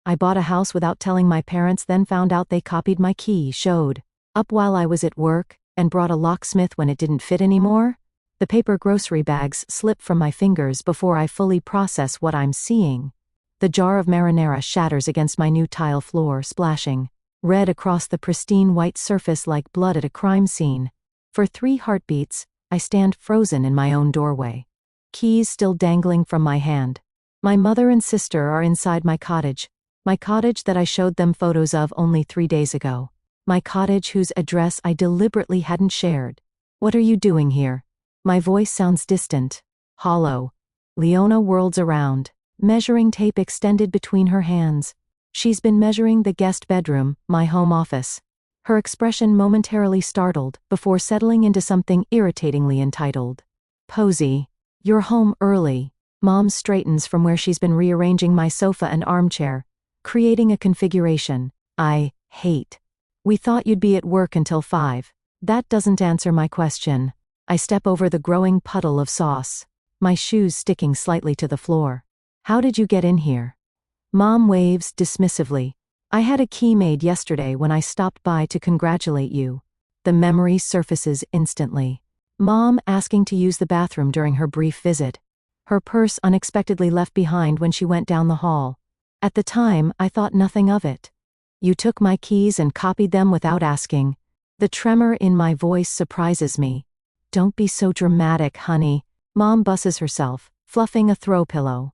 I bought a house without telling my parents, then found out they copied my key, showed up while I was at work, and brought a locksmith when it didn't fit anymore. The paper grocery bags slip from my fingers before I fully process what I'm seeing. The jar of marinara shatters against my new tile floor, splashing red across the pristine white surface like blood at a crime scene. For 3 heartbeats, I stand frozen in my own doorway. Keys still dangling from my hand. My mother and sister are inside my cottage that I showed them photos of only 3 days ago. My cottage whose address I deliberately hadn't shared. What are you doing here? My voice sounds distant, hollow. Leona whirls around, measuring tape extended between her hands. She's been measuring the guest bedroom, my home office. Her expression momentarily startled before settling into something irritatingly entitled. Posy, you're home early. Mom straightens from where she's been rearranging my sofa and armchair, creating a configuration I hate. We thought you'd be at work until 5. That doesn't answer my question. I step over the growing puddle of sauce, my shoes sticking slightly to the floor. How did you get in here? Mom waves dismissively. I had a key made yesterday when I stopped by to congratulate you. The memory surfaces instantly. Mom asking to use the bathroom during her brief visit. Her purse unexpectedly left behind when she went down the hall. At the time, I thought nothing of it. You took my keys and copied them without asking. The tremor in my voice surprises me. Don't be so dramatic, honey. Mom busses herself, fluffing a throw pillow.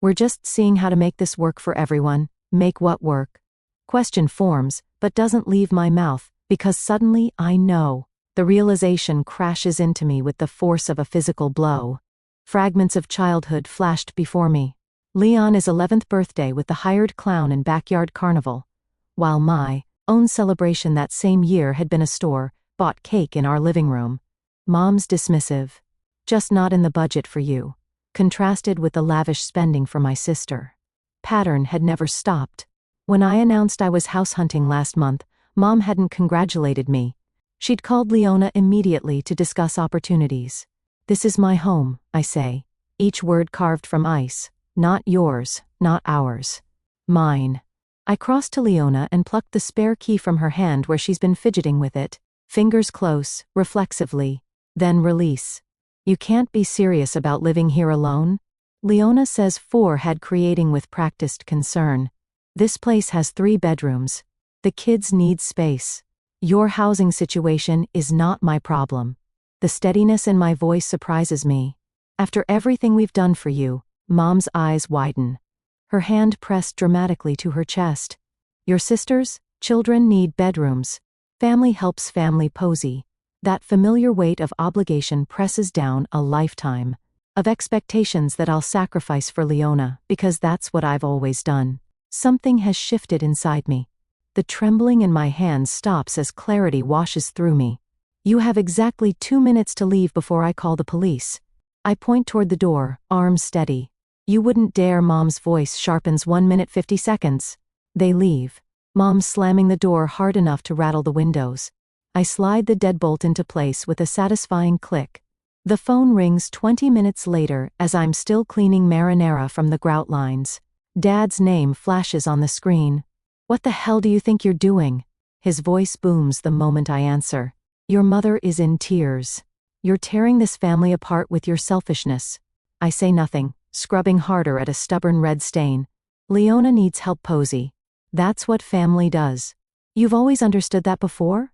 We're just seeing how to make this work for everyone. Make what work? Question forms, but doesn't leave my mouth, because suddenly I know. The realization crashes into me with the force of a physical blow. Fragments of childhood flashed before me. Leon's 11th birthday with the hired clown and backyard carnival. While my own celebration that same year had been a store-bought cake in our living room. Mom's dismissive. Just not in the budget for you. Contrasted with the lavish spending for my sister. Pattern had never stopped. When I announced I was house hunting last month, Mom hadn't congratulated me. She'd called Leona immediately to discuss opportunities. This is my home, I say. Each word carved from ice. Not yours, not ours. Mine. I cross to Leona and plucked the spare key from her hand where she's been fidgeting with it. Fingers close, reflexively. Then release. You can't be serious about living here alone? Leona says 4 had creating with practiced concern. This place has 3 bedrooms. The kids need space. Your housing situation is not my problem. The steadiness in my voice surprises me. After everything we've done for you, Mom's eyes widen. Her hand pressed dramatically to her chest. Your sisters, children need bedrooms. Family helps family. Posy. That familiar weight of obligation presses down a lifetime of expectations that I'll sacrifice for Leona because that's what I've always done. Something has shifted inside me. The trembling in my hands stops as clarity washes through me. You have exactly 2 minutes to leave before I call the police. I point toward the door, arms steady. You wouldn't dare. Mom's voice sharpens. 1 minute 50 seconds. They leave. Mom slamming the door hard enough to rattle the windows. I slide the deadbolt into place with a satisfying click. The phone rings 20 minutes later as I'm still cleaning marinara from the grout lines. Dad's name flashes on the screen. What the hell do you think you're doing? His voice booms the moment I answer. Your mother is in tears. You're tearing this family apart with your selfishness. I say nothing, scrubbing harder at a stubborn red stain. Leona needs help. Posy. That's what family does. You've always understood that before?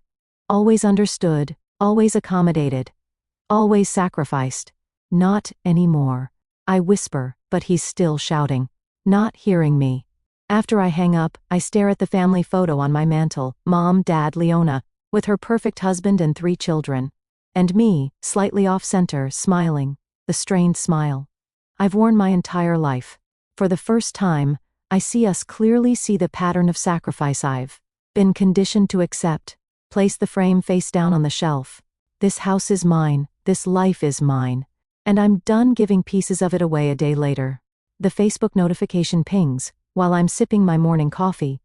Always understood, always accommodated, always sacrificed. Not anymore. I whisper, but he's still shouting. Not hearing me. After I hang up, I stare at the family photo on my mantle. Mom, Dad, Leona, with her perfect husband and 3 children. And me, slightly off-center, smiling. The strained smile. I've worn my entire life. For the first time, I see us clearly. See the pattern of sacrifice I've been conditioned to accept. Place the frame face down on the shelf. This house is mine, this life is mine. And I'm done giving pieces of it away. A day later. The Facebook notification pings, while I'm sipping my morning coffee.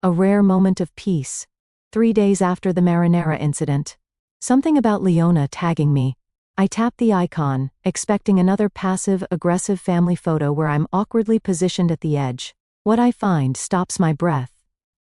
A rare moment of peace. 3 days after the marinara incident. Something about Leona tagging me. I tap the icon, expecting another passive-aggressive family photo where I'm awkwardly positioned at the edge. What I find stops my breath.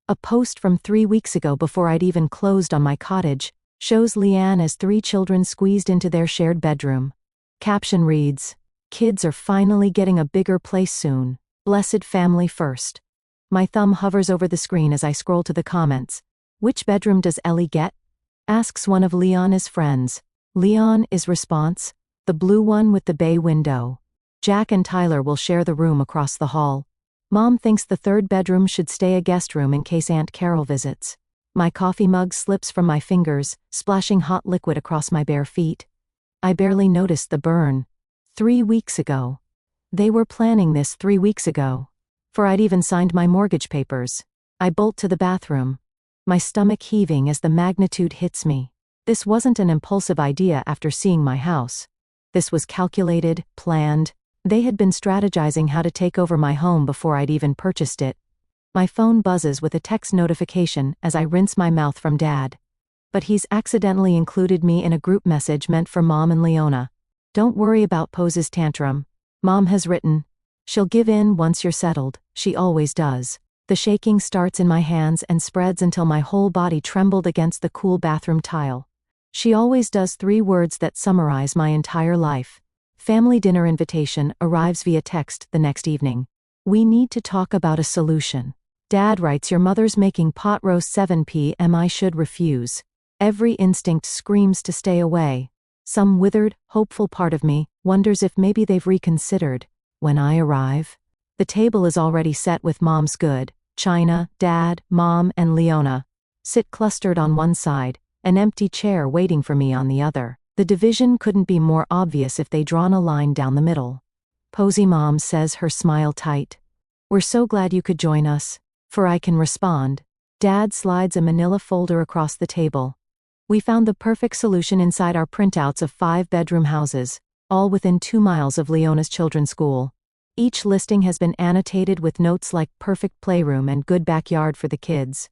A post from 3 weeks ago before I'd even closed on my cottage shows Leanne as 3 children squeezed into their shared bedroom. Caption reads, "Kids are finally getting a bigger place soon. Blessed family first." My thumb hovers over the screen as I scroll to the comments. "Which bedroom does Ellie get?" asks one of Leon's friends. Leon is response, "The blue one with the bay window." Jack and Tyler will share the room across the hall. Mom thinks the 3rd bedroom should stay a guest room in case Aunt Carol visits. My coffee mug slips from my fingers, splashing hot liquid across my bare feet. I barely noticed the burn. 3 weeks ago. They were planning this 3 weeks ago. For I'd even signed my mortgage papers. I bolt to the bathroom. My stomach heaving as the magnitude hits me. This wasn't an impulsive idea after seeing my house. This was calculated, planned. They had been strategizing how to take over my home before I'd even purchased it. My phone buzzes with a text notification as I rinse my mouth from Dad. But he's accidentally included me in a group message meant for Mom and Leona. "Don't worry about Pose's tantrum. Mom has written. She'll give in once you're settled, she always does." The shaking starts in my hands and spreads until my whole body trembled against the cool bathroom tile. She always does 3 words that summarize my entire life. Family dinner invitation arrives via text the next evening. "We need to talk about a solution." Dad writes, "Your mother's making pot roast 7 p.m. I should refuse." Every instinct screams to stay away. Some withered, hopeful part of me wonders if maybe they've reconsidered. When I arrive, the table is already set with Mom's good. China, Dad, Mom, and Leona sit clustered on one side, an empty chair waiting for me on the other. The division couldn't be more obvious if they'd drawn a line down the middle. Posy Mom says, her smile tight, "We're so glad you could join us." For I can respond. Dad slides a manila folder across the table. "We found the perfect solution inside our printouts of 5-bedroom houses, all within 2 miles of Leona's children's school. Each listing has been annotated with notes like perfect playroom and good backyard for the kids."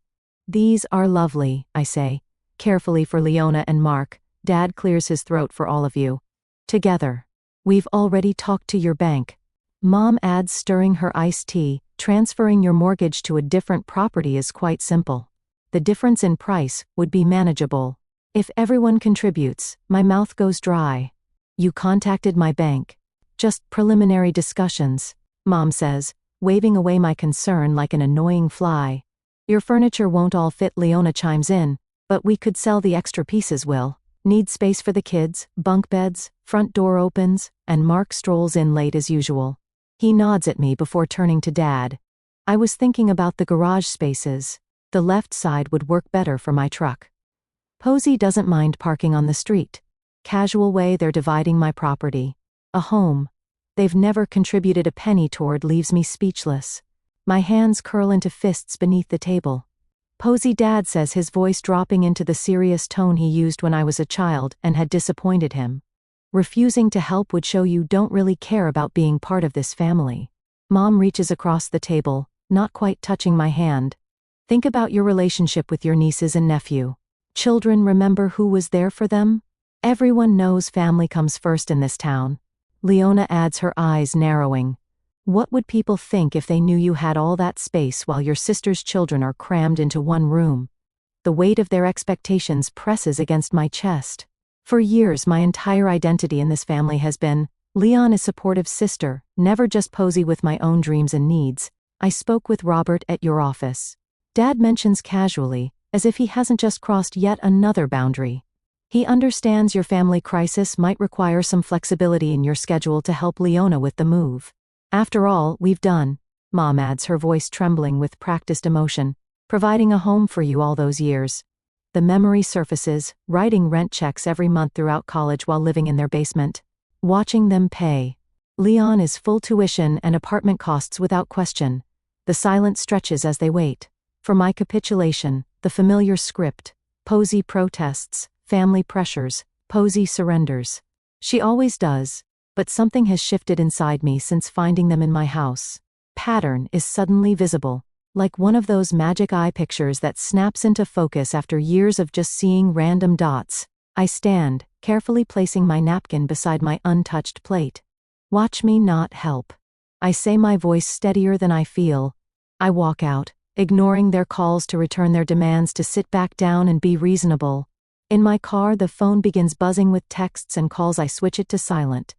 "These are lovely," I say, carefully for Leona and Mark. Dad clears his throat, "For all of you. Together. We've already talked to your bank." Mom adds, stirring her iced tea, "Transferring your mortgage to a different property is quite simple. The difference in price would be manageable. If everyone contributes." My mouth goes dry. "You contacted my bank?" "Just preliminary discussions," Mom says, waving away my concern like an annoying fly. "Your furniture won't all fit," Leona chimes in, "but we could sell the extra pieces, Will. Need space for the kids, bunk beds." Front door opens, and Mark strolls in late as usual. He nods at me before turning to Dad. "I was thinking about the garage spaces. The left side would work better for my truck." Posy doesn't mind parking on the street. Casual way they're dividing my property. A home they've never contributed a penny toward leaves me speechless. My hands curl into fists beneath the table. Posy, Dad says, his voice dropping into the serious tone he used when I was a child and had disappointed him. "Refusing to help would show you don't really care about being part of this family." Mom reaches across the table, not quite touching my hand. "Think about your relationship with your nieces and nephew. Children remember who was there for them? Everyone knows family comes first in this town." Leona adds, her eyes narrowing. "What would people think if they knew you had all that space while your sister's children are crammed into one room?" The weight of their expectations presses against my chest. For years, my entire identity in this family has been, Leon is supportive sister, never just Posy with my own dreams and needs. "I spoke with Robert at your office." Dad mentions casually, as if he hasn't just crossed yet another boundary. "He understands your family crisis might require some flexibility in your schedule to help Leona with the move. After all, we've done," Mom adds, her voice trembling with practiced emotion, "providing a home for you all those years." The memory surfaces, writing rent checks every month throughout college while living in their basement. Watching them pay. Leon is full tuition and apartment costs without question. The silence stretches as they wait. For my capitulation, the familiar script. Posy protests, family pressures, Posy surrenders. She always does. But something has shifted inside me since finding them in my house. Pattern is suddenly visible, like one of those magic eye pictures that snaps into focus after years of just seeing random dots. I stand, carefully placing my napkin beside my untouched plate. "Watch me not help." I say, my voice steadier than I feel. I walk out, ignoring their calls to return their demands to sit back down and be reasonable. In my car, the phone begins buzzing with texts and calls. I switch it to silent.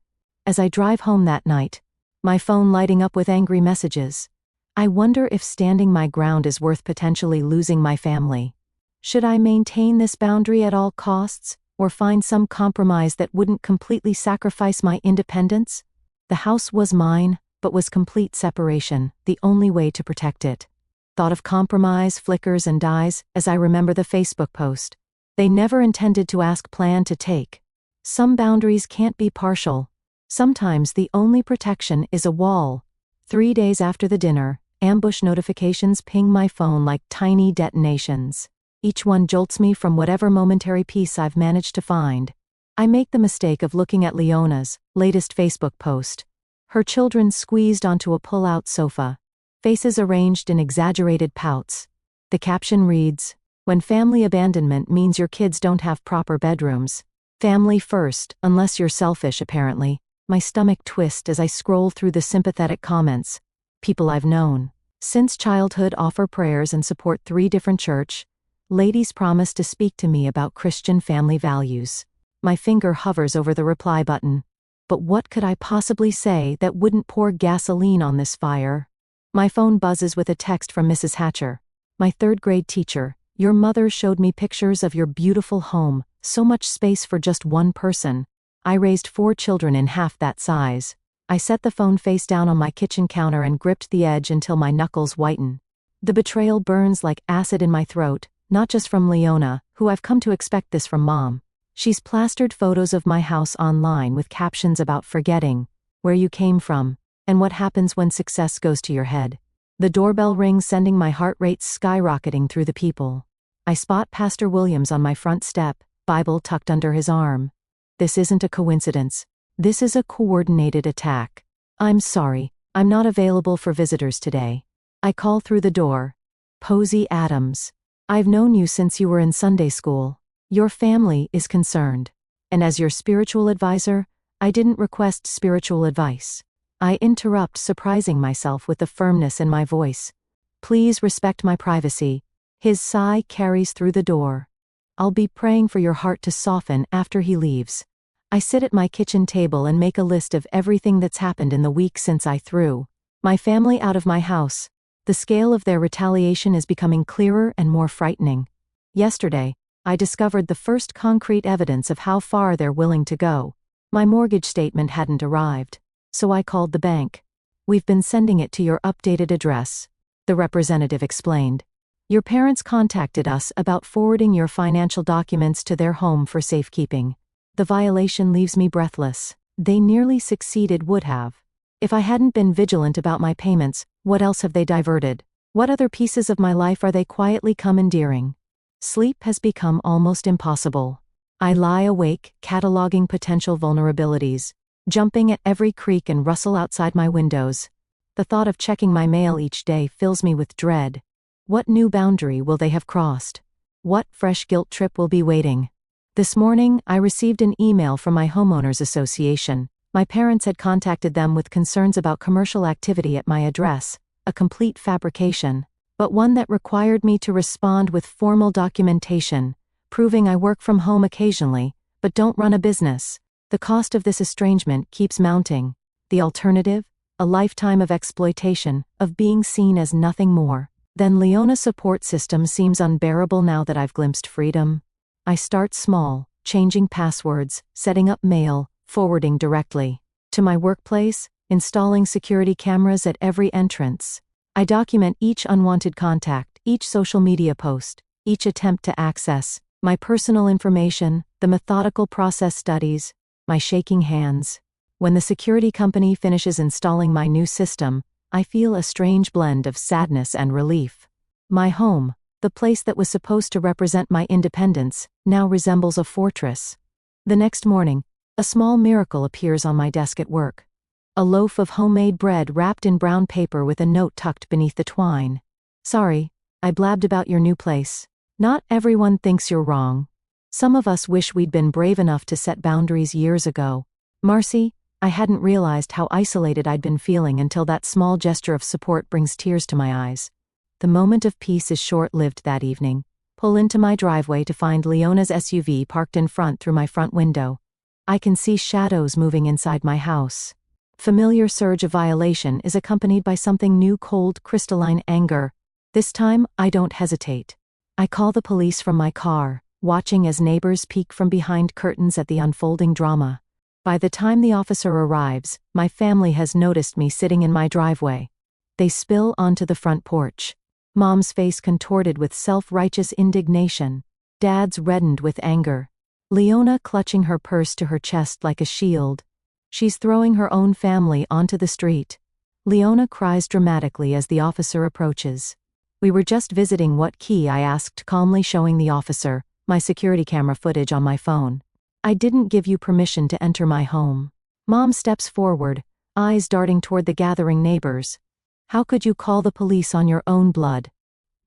As I drive home that night, my phone lighting up with angry messages. I wonder if standing my ground is worth potentially losing my family. Should I maintain this boundary at all costs, or find some compromise that wouldn't completely sacrifice my independence? The house was mine, but was complete separation, the only way to protect it. Thought of compromise flickers and dies as I remember the Facebook post. They never intended to ask plan to take. Some boundaries can't be partial. Sometimes the only protection is a wall. 3 days after the dinner, ambush notifications ping my phone like tiny detonations. Each one jolts me from whatever momentary peace I've managed to find. I make the mistake of looking at Leona's latest Facebook post. Her children squeezed onto a pull-out sofa, faces arranged in exaggerated pouts. The caption reads, "When family abandonment means your kids don't have proper bedrooms. Family first, unless you're selfish apparently." My stomach twists as I scroll through the sympathetic comments. People I've known since childhood offer prayers and support 3 different church. Ladies promise to speak to me about Christian family values. My finger hovers over the reply button. But what could I possibly say that wouldn't pour gasoline on this fire? My phone buzzes with a text from Mrs. Hatcher. "My 3rd grade teacher, your mother showed me pictures of your beautiful home, so much space for just one person. I raised 4 children in half that size." I set the phone face down on my kitchen counter and gripped the edge until my knuckles whiten. The betrayal burns like acid in my throat, not just from Leona, who I've come to expect this from Mom. She's plastered photos of my house online with captions about forgetting where you came from and what happens when success goes to your head. The doorbell rings, sending my heart rate skyrocketing through the people. I spot Pastor Williams on my front step, Bible tucked under his arm. This isn't a coincidence. This is a coordinated attack. "I'm sorry, I'm not available for visitors today." I call through the door. "Posey Adams. I've known you since you were in Sunday school. Your family is concerned. And as your spiritual advisor, I didn't request spiritual advice." I interrupt, surprising myself with the firmness in my voice. "Please respect my privacy." His sigh carries through the door. "I'll be praying for your heart to soften after he leaves." I sit at my kitchen table and make a list of everything that's happened in the week since I threw my family out of my house. The scale of their retaliation is becoming clearer and more frightening. Yesterday, I discovered the first concrete evidence of how far they're willing to go. My mortgage statement hadn't arrived, so I called the bank. "We've been sending it to your updated address," the representative explained. "Your parents contacted us about forwarding your financial documents to their home for safekeeping." The violation leaves me breathless. They nearly succeeded, would have. If I hadn't been vigilant about my payments, what else have they diverted? What other pieces of my life are they quietly commandeering? Sleep has become almost impossible. I lie awake, cataloging potential vulnerabilities, jumping at every creak and rustle outside my windows. The thought of checking my mail each day fills me with dread. What new boundary will they have crossed? What fresh guilt trip will be waiting? This morning, I received an email from my homeowners association. My parents had contacted them with concerns about commercial activity at my address, a complete fabrication, but one that required me to respond with formal documentation, proving I work from home occasionally, but don't run a business. The cost of this estrangement keeps mounting. The alternative? A lifetime of exploitation, of being seen as nothing more. Then Leona's support system seems unbearable now that I've glimpsed freedom. I start small, changing passwords, setting up mail, forwarding directly to my workplace, installing security cameras at every entrance. I document each unwanted contact, each social media post, each attempt to access my personal information, the methodical process studies, my shaking hands. When the security company finishes installing my new system, I feel a strange blend of sadness and relief. My home, the place that was supposed to represent my independence, now resembles a fortress. The next morning, a small miracle appears on my desk at work. A loaf of homemade bread wrapped in brown paper with a note tucked beneath the twine. "Sorry, I blabbed about your new place. Not everyone thinks you're wrong. Some of us wish we'd been brave enough to set boundaries years ago. Marcy, I hadn't realized how isolated I'd been feeling until that small gesture of support brings tears to my eyes. The moment of peace is short-lived that evening. Pull into my driveway to find Leona's SUV parked in front through my front window. I can see shadows moving inside my house. Familiar surge of violation is accompanied by something new, cold, crystalline anger. This time, I don't hesitate. I call the police from my car, watching as neighbors peek from behind curtains at the unfolding drama. By the time the officer arrives, my family has noticed me sitting in my driveway. They spill onto the front porch. Mom's face contorted with self-righteous indignation. Dad's reddened with anger. Leona clutching her purse to her chest like a shield. She's throwing her own family onto the street. Leona cries dramatically as the officer approaches. "We were just visiting what key?" I asked, calmly showing the officer my security camera footage on my phone. "I didn't give you permission to enter my home." Mom steps forward, eyes darting toward the gathering neighbors. "How could you call the police on your own blood?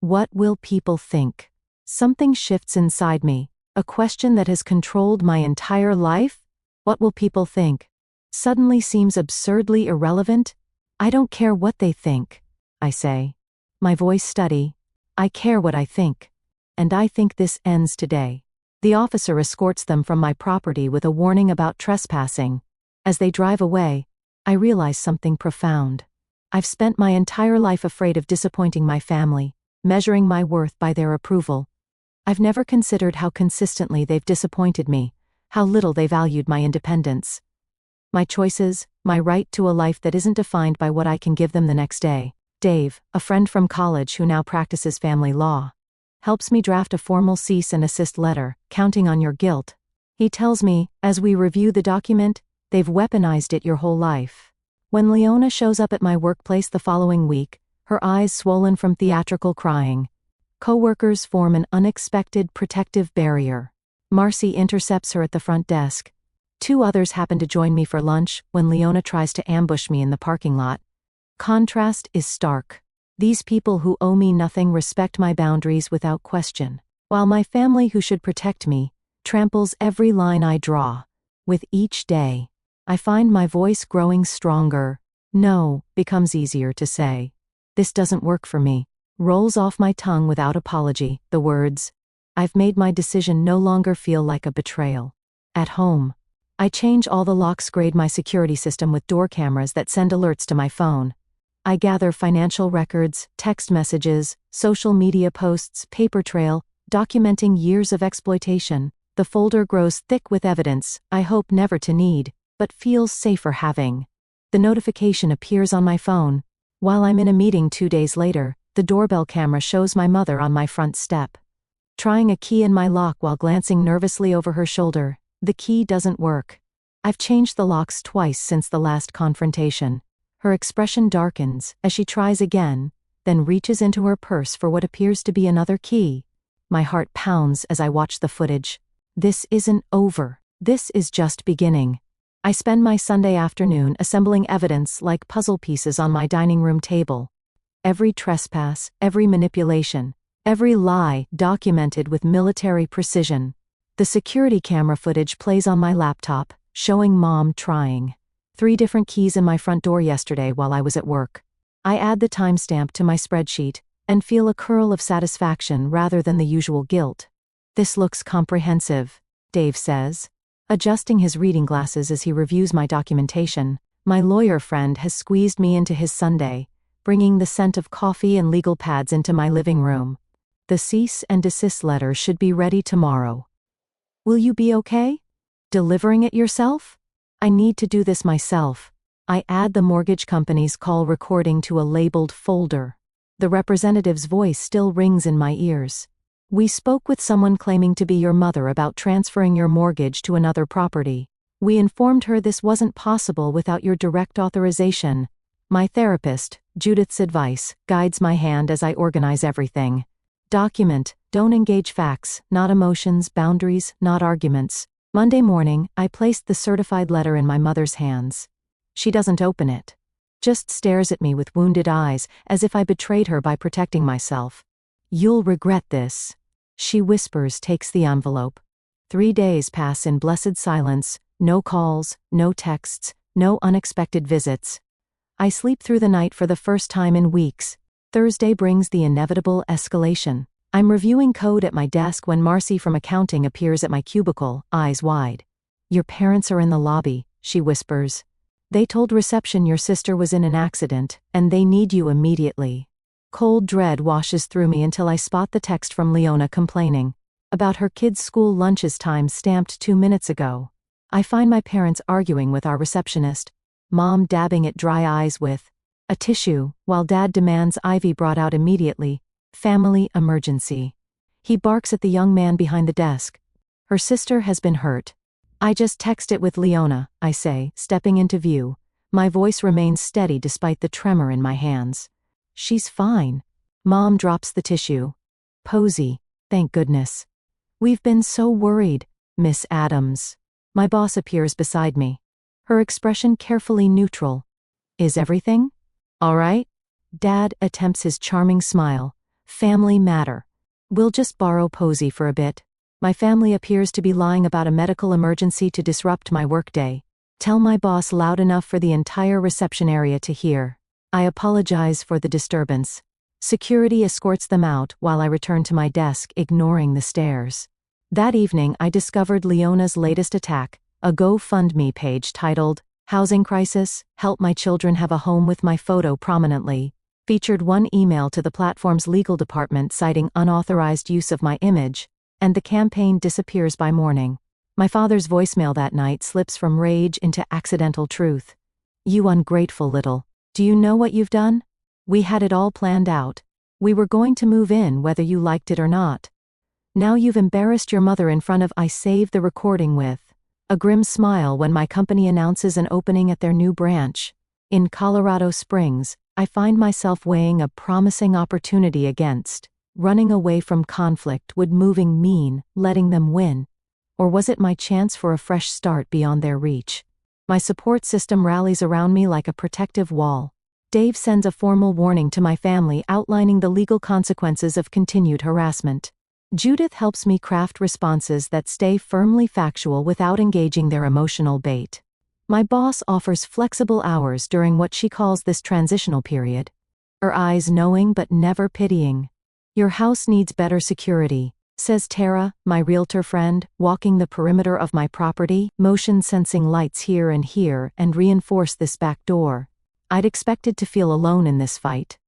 What will people think?" Something shifts inside me, a question that has controlled my entire life. What will people think? Suddenly seems absurdly irrelevant. "I don't care what they think," I say. My voice steady. "I care what I think. And I think this ends today." The officer escorts them from my property with a warning about trespassing. As they drive away, I realize something profound. I've spent my entire life afraid of disappointing my family, measuring my worth by their approval. I've never considered how consistently they've disappointed me, how little they valued my independence. My choices, my right to a life that isn't defined by what I can give them the next day. Dave, a friend from college who now practices family law, helps me draft a formal cease and assist letter, counting on your guilt. He tells me, as we review the document, they've weaponized it your whole life. When Leona shows up at my workplace the following week, her eyes swollen from theatrical crying, coworkers form an unexpected protective barrier. Marcy intercepts her at the front desk. 2 others happen to join me for lunch when Leona tries to ambush me in the parking lot. Contrast is stark. These people who owe me nothing respect my boundaries without question, while my family, who should protect me, tramples every line I draw. With each day, I find my voice growing stronger. "No" becomes easier to say. "This doesn't work for me" rolls off my tongue without apology. The words, "I've made my decision," no longer feel like a betrayal. At home, I change all the locks, grade my security system with door cameras that send alerts to my phone. I gather financial records, text messages, social media posts, paper trail, documenting years of exploitation. The folder grows thick with evidence I hope never to need, but feels safer having. The notification appears on my phone. While I'm in a meeting 2 days later, the doorbell camera shows my mother on my front step, trying a key in my lock while glancing nervously over her shoulder. The key doesn't work. I've changed the locks twice since the last confrontation. Her expression darkens as she tries again, then reaches into her purse for what appears to be another key. My heart pounds as I watch the footage. This isn't over. This is just beginning. I spend my Sunday afternoon assembling evidence like puzzle pieces on my dining room table. Every trespass, every manipulation, every lie documented with military precision. The security camera footage plays on my laptop, showing Mom trying 3 different keys in my front door yesterday while I was at work. I add the timestamp to my spreadsheet and feel a curl of satisfaction rather than the usual guilt. "This looks comprehensive," Dave says, adjusting his reading glasses as he reviews my documentation. My lawyer friend has squeezed me into his Sunday, bringing the scent of coffee and legal pads into my living room. "The cease and desist letter should be ready tomorrow. Will you be okay delivering it yourself?" I need to do this myself. I add the mortgage company's call recording to a labeled folder. The representative's voice still rings in my ears. "We spoke with someone claiming to be your mother about transferring your mortgage to another property. We informed her this wasn't possible without your direct authorization. My therapist, Judith's advice, guides my hand as I organize everything. Document, don't engage facts, not emotions, boundaries, not arguments." Monday morning, I placed the certified letter in my mother's hands. She doesn't open it. Just stares at me with wounded eyes, as if I betrayed her by protecting myself. "You'll regret this," she whispers, takes the envelope. 3 days pass in blessed silence, no calls, no texts, No unexpected visits. I sleep through the night for the first time in weeks. Thursday brings the inevitable escalation. I'm reviewing code at my desk when Marcy from accounting appears at my cubicle, eyes wide. "Your parents are in the lobby," she whispers. "They told reception your sister was in an accident, and they need you immediately." Cold dread washes through me until I spot the text from Leona complaining about her kids' school lunches time stamped 2 minutes ago. I find my parents arguing with our receptionist, Mom dabbing at dry eyes with a tissue, while Dad demands Ivy brought out immediately. Family emergency. He barks at the young man behind the desk. "Her sister has been hurt." "I just texted with Leona," I say, stepping into view. My voice remains steady despite the tremor in my hands. "She's fine." Mom drops the tissue. "Posey, thank goodness. We've been so worried, Miss Adams." My boss appears beside me. Her expression carefully neutral. "Is everything all right?" Dad attempts his charming smile. "Family matter. We'll just borrow Posey for a bit." My family appears to be lying about a medical emergency to disrupt my workday. Tell my boss loud enough for the entire reception area to hear. I apologize for the disturbance. Security escorts them out while I return to my desk, ignoring the stares. That evening I discovered Leona's latest attack, a GoFundMe page titled, "Housing Crisis, Help My Children Have a Home," with my photo prominently featured. One email to the platform's legal department citing unauthorized use of my image, and the campaign disappears by morning. My father's voicemail that night slips from rage into accidental truth. "You ungrateful little. Do you know what you've done? We had it all planned out. We were going to move in whether you liked it or not. Now you've embarrassed your mother in front of." I save the recording with a grim smile when my company announces an opening at their new branch in Colorado Springs. I find myself weighing a promising opportunity against running away from conflict. Would moving mean letting them win? Or was it my chance for a fresh start beyond their reach? My support system rallies around me like a protective wall. Dave sends a formal warning to my family outlining the legal consequences of continued harassment. Judith helps me craft responses that stay firmly factual without engaging their emotional bait. My boss offers flexible hours during what she calls this transitional period. Her eyes knowing but never pitying. "Your house needs better security," says Tara, my realtor friend, walking the perimeter of my property, motion sensing lights here and reinforce this back door. I'd expected to feel alone in this fight.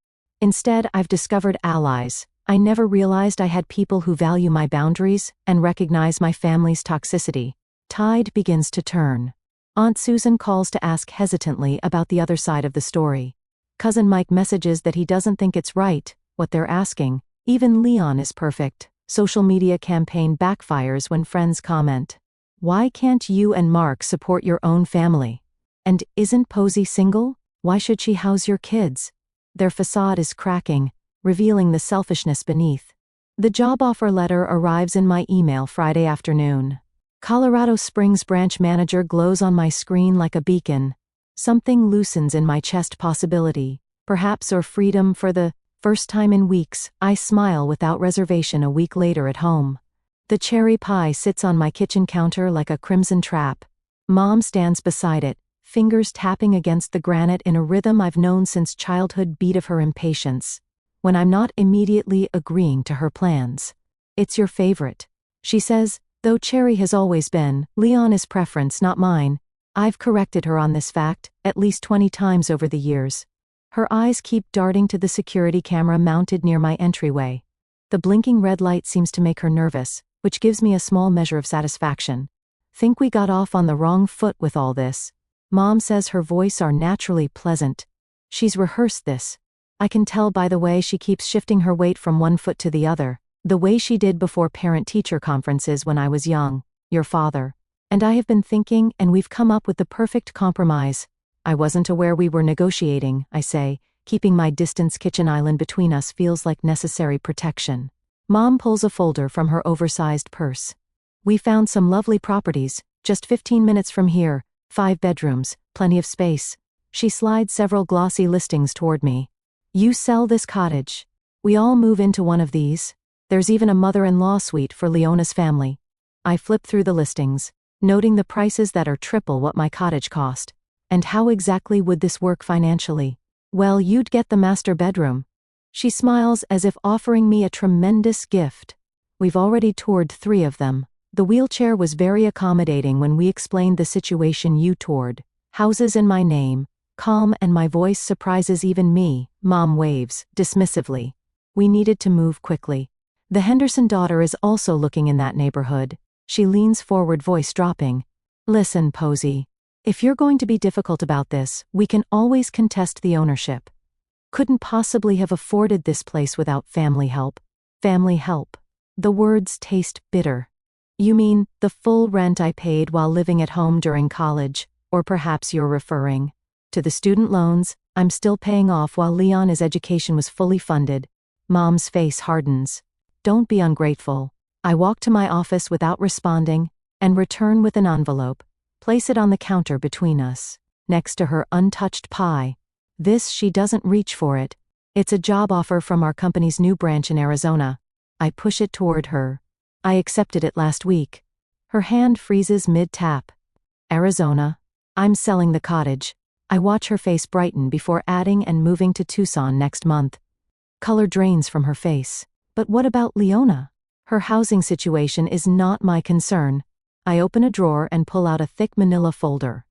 Instead, I've discovered allies. I never realized I had people who value my boundaries and recognize my family's toxicity. Tide begins to turn. Aunt Susan calls to ask hesitantly about the other side of the story. Cousin Mike messages that he doesn't think it's right what they're asking. Even Leon is perfect. Social media campaign backfires when friends comment, "Why can't you and Mark support your own family? And isn't Posey single? Why should she house your kids?" Their facade is cracking, revealing the selfishness beneath. The job offer letter arrives in my email Friday afternoon. Colorado Springs branch manager glows on my screen like a beacon. Something loosens in my chest. Possibility, perhaps, or freedom. For the first time in weeks, I smile without reservation. A week later at home, the cherry pie sits on my kitchen counter like a crimson trap. Mom stands beside it, fingers tapping against the granite in a rhythm I've known since childhood, beat of her impatience. When I'm not immediately agreeing to her plans. "It's your favorite," she says, though cherry has always been Leon's preference, not mine. I've corrected her on this fact at least 20 times over the years. Her eyes keep darting to the security camera mounted near my entryway. The blinking red light seems to make her nervous, which gives me a small measure of satisfaction. "Think we got off on the wrong foot with all this?" Mom says, her voice are naturally pleasant. "She's rehearsed this. I can tell by the way she keeps shifting her weight from one foot to the other, the way she did before parent-teacher conferences when I was young. Your father and I have been thinking, and we've come up with the perfect compromise." "I wasn't aware we were negotiating," I say, keeping my distance. Kitchen island between us feels like necessary protection. Mom pulls a folder from her oversized purse. "We found some lovely properties, just 15 minutes from here, 5 bedrooms, plenty of space." She slides several glossy listings toward me. "You sell this cottage. We all move into one of these. There's even a mother-in-law suite for Leona's family." I flip through the listings, noting the prices that are triple what my cottage cost. And how exactly would this work financially? Well, you'd get the master bedroom. She smiles as if offering me a tremendous gift. We've already toured 3 of them. The wheelchair was very accommodating when we explained the situation you toured. Houses in my name, calm, and my voice surprises even me. Mom waves, dismissively. We needed to move quickly. The Henderson daughter is also looking in that neighborhood. She leans forward, voice dropping. Listen, Posey. If you're going to be difficult about this, we can always contest the ownership. Couldn't possibly have afforded this place without family help. Family help. The words taste bitter. You mean, the full rent I paid while living at home during college, or perhaps you're referring to the student loans I'm still paying off while Leon's education was fully funded. Mom's face hardens. Don't be ungrateful. I walk to my office without responding, and return with an envelope. Place it on the counter between us, next to her untouched pie. She doesn't reach for it. It's a job offer from our company's new branch in Arizona. I push it toward her. I accepted it last week. Her hand freezes mid-tap. Arizona. I'm selling the cottage. I watch her face brighten before adding and moving to Tucson next month. Color drains from her face. But what about Leona? Her housing situation is not my concern. I open a drawer and pull out a thick manila folder.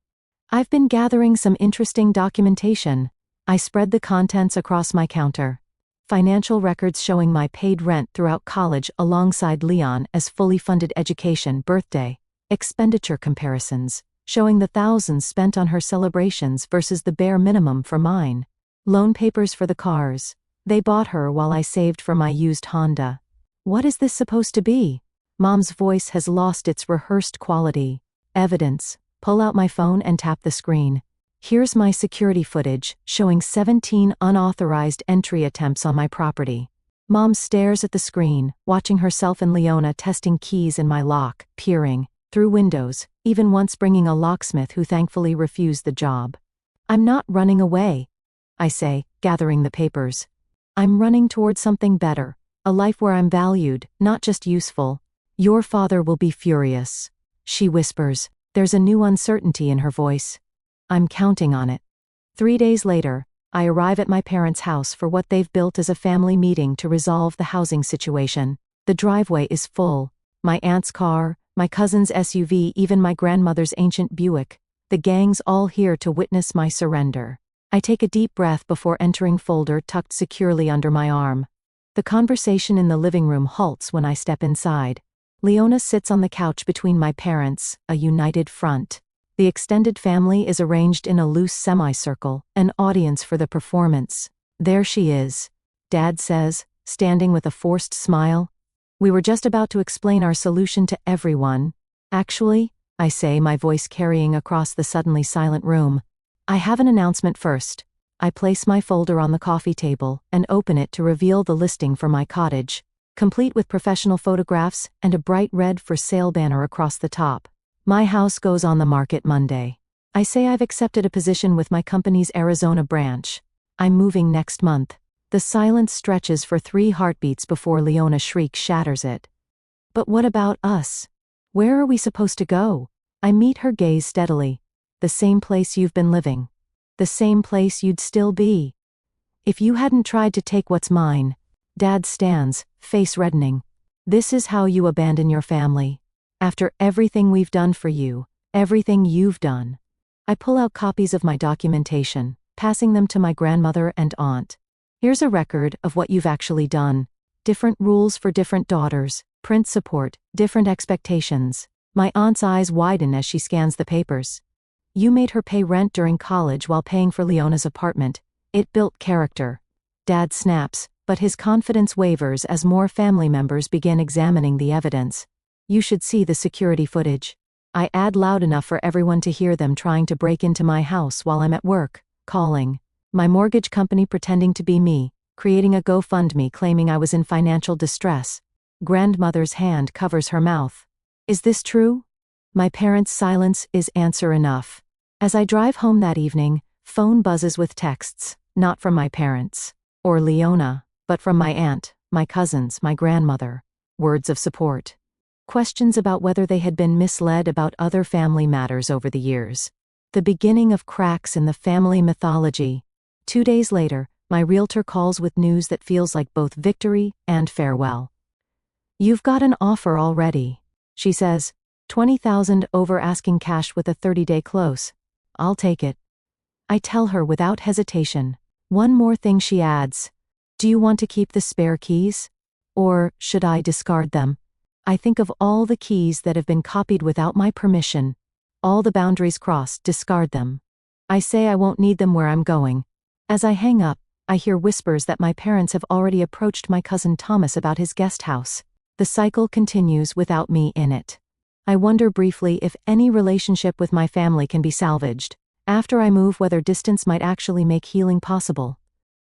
I've been gathering some interesting documentation. I spread the contents across my counter. Financial records showing my paid rent throughout college alongside Leon as fully funded education, birthday, expenditure comparisons, showing the thousands spent on her celebrations versus the bare minimum for mine. Loan papers for the cars they bought her while I saved for my used Honda. What is this supposed to be? Mom's voice has lost its rehearsed quality. Evidence. Pull out my phone and tap the screen. Here's my security footage, showing 17 unauthorized entry attempts on my property. Mom stares at the screen, watching herself and Leona testing keys in my lock, peering through windows, even once bringing a locksmith who thankfully refused the job. I'm not running away, I say, gathering the papers. I'm running toward something better, a life where I'm valued, not just useful. Your father will be furious, she whispers. There's a new uncertainty in her voice. I'm counting on it. 3 days later, I arrive at my parents' house for what they've built as a family meeting to resolve the housing situation. The driveway is full. My aunt's car, my cousin's SUV, even my grandmother's ancient Buick. The gang's all here to witness my surrender. I take a deep breath before entering folder tucked securely under my arm. The conversation in the living room halts when I step inside. Leona sits on the couch between my parents, a united front. The extended family is arranged in a loose semicircle, an audience for the performance. There she is, Dad says, standing with a forced smile. We were just about to explain our solution to everyone. Actually, I say, my voice carrying across the suddenly silent room. I have an announcement first. I place my folder on the coffee table and open it to reveal the listing for my cottage, complete with professional photographs and a bright red for sale banner across the top. My house goes on the market Monday. I say I've accepted a position with my company's Arizona branch. I'm moving next month. The silence stretches for 3 heartbeats before Leona's shriek shatters it. But what about us? Where are we supposed to go? I meet her gaze steadily. The same place you've been living. The same place you'd still be. If you hadn't tried to take what's mine. Dad stands, face reddening. This is how you abandon your family. After everything we've done for you, everything you've done. I pull out copies of my documentation, passing them to my grandmother and aunt. Here's a record of what you've actually done. Different rules for different daughters, print support, different expectations. My aunt's eyes widen as she scans the papers. You made her pay rent during college while paying for Leona's apartment. It built character. Dad snaps, but his confidence wavers as more family members begin examining the evidence. You should see the security footage. I add loud enough for everyone to hear them trying to break into my house while I'm at work, calling my mortgage company pretending to be me, creating a GoFundMe claiming I was in financial distress. Grandmother's hand covers her mouth. Is this true? My parents' silence is answer enough. As I drive home that evening, phone buzzes with texts, not from my parents or Leona, but from my aunt, my cousins, my grandmother. Words of support. Questions about whether they had been misled about other family matters over the years. The beginning of cracks in the family mythology. 2 days later, my realtor calls with news that feels like both victory and farewell. "You've got an offer already," she says. "20,000 over asking cash with a 30-day close. I'll take it." I tell her without hesitation. One more thing, she adds. "Do you want to keep the spare keys? Or should I discard them?" I think of all the keys that have been copied without my permission. All the boundaries crossed, discard them. I say I won't need them where I'm going. As I hang up, I hear whispers that my parents have already approached my cousin Thomas about his guest house. The cycle continues without me in it. I wonder briefly if any relationship with my family can be salvaged. After I move, whether distance might actually make healing possible.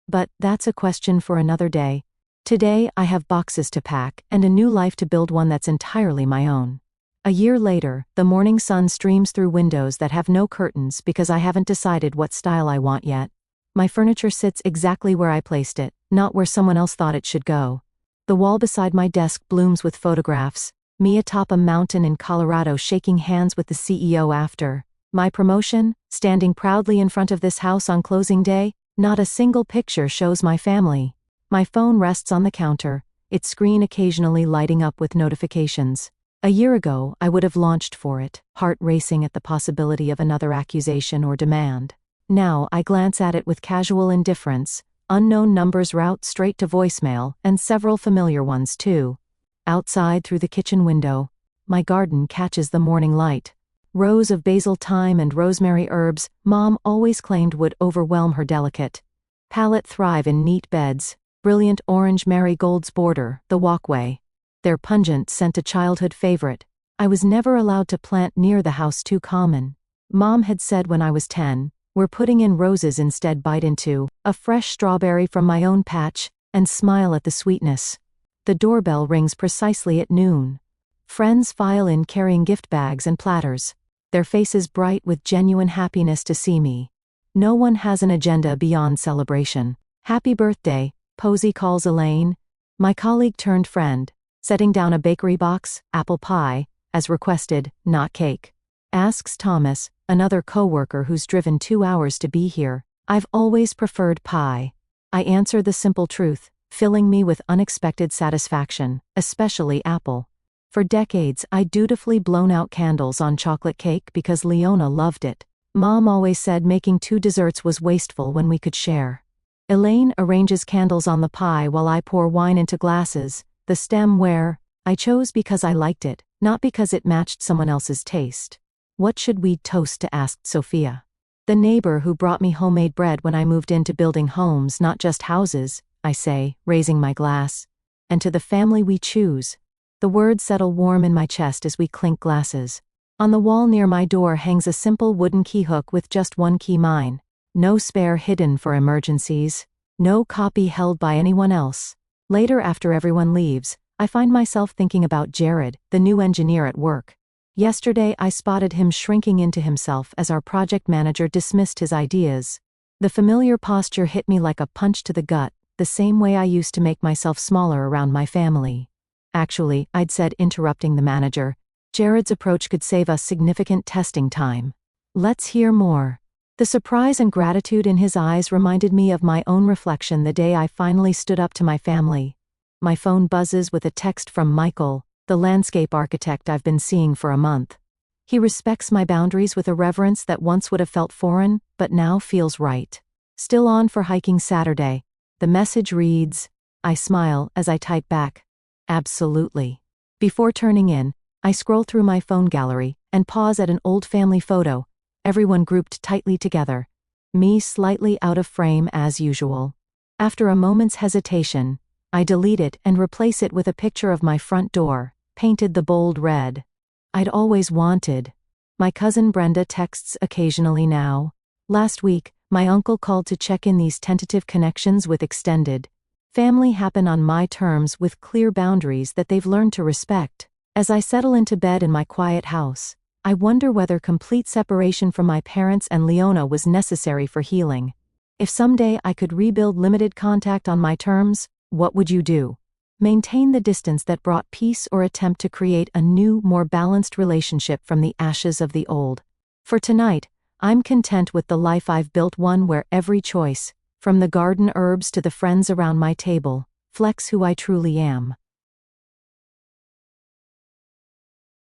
But that's a question for another day. Today, I have boxes to pack and a new life to build, one that's entirely my own. A year later, the morning sun streams through windows that have no curtains because I haven't decided what style I want yet. My furniture sits exactly where I placed it, not where someone else thought it should go. The wall beside my desk blooms with photographs, me atop a mountain in Colorado shaking hands with the CEO after my promotion, standing proudly in front of this house on closing day. Not a single picture shows my family. My phone rests on the counter, its screen occasionally lighting up with notifications. A year ago, I would have launched for it, heart racing at the possibility of another accusation or demand. Now, I glance at it with casual indifference. Unknown numbers route straight to voicemail, and several familiar ones too. Outside, through the kitchen window, my garden catches the morning light. Rows of basil, thyme, and rosemary herbs Mom always claimed would overwhelm her delicate palate thrive in neat beds. Brilliant orange marigolds border the walkway. Their pungent scent, a childhood favorite. I was never allowed to plant near the house, too common. Mom had said when I was 10, "We're putting in roses instead. Bite into a fresh strawberry from my own patch, and smile at the sweetness." The doorbell rings precisely at noon. Friends file in carrying gift bags and platters, their faces bright with genuine happiness to see me. No one has an agenda beyond celebration. "Happy birthday," Posey calls Elaine, my colleague turned friend, setting down a bakery box, apple pie, as requested, not cake. Asks Thomas, another coworker who's driven 2 hours to be here. "I've always preferred pie." I answer the simple truth, filling me with unexpected satisfaction, especially apple. For decades, I dutifully blown out candles on chocolate cake because Leona loved it. Mom always said making 2 desserts was wasteful when we could share. Elaine arranges candles on the pie while I pour wine into glasses, the stem where I chose because I liked it, not because it matched someone else's taste. "What should we toast to?" asked Sophia. "The neighbor who brought me homemade bread when I moved into building homes, not just houses," I say, raising my glass. "And to the family we choose." The words settle warm in my chest as we clink glasses. On the wall near my door hangs a simple wooden key hook with just one key, mine. No spare hidden for emergencies. No copy held by anyone else. Later, after everyone leaves, I find myself thinking about Jared, the new engineer at work. Yesterday I spotted him shrinking into himself as our project manager dismissed his ideas. The familiar posture hit me like a punch to the gut, the same way I used to make myself smaller around my family. "Actually," I'd said, interrupting the manager, "Jared's approach could save us significant testing time." "Let's hear more." The surprise and gratitude in his eyes reminded me of my own reflection the day I finally stood up to my family. My phone buzzes with a text from Michael, the landscape architect I've been seeing for a month. He respects my boundaries with a reverence that once would have felt foreign, but now feels right. "Still on for hiking Saturday?" The message reads. I smile as I type back, "Absolutely." Before turning in, I scroll through my phone gallery and pause at an old family photo, everyone grouped tightly together. Me slightly out of frame as usual. After a moment's hesitation, I delete it and replace it with a picture of my front door, painted the bold red I'd always wanted. My cousin Brenda texts occasionally now. Last week, my uncle called to check in. These tentative connections with extended family happen on my terms with clear boundaries that they've learned to respect. As I settle into bed in my quiet house, I wonder whether complete separation from my parents and Leona was necessary for healing. If someday I could rebuild limited contact on my terms, what would you do? Maintain the distance that brought peace or attempt to create a new, more balanced relationship from the ashes of the old? For tonight, I'm content with the life I've built, one where every choice, from the garden herbs to the friends around my table, flex who I truly am.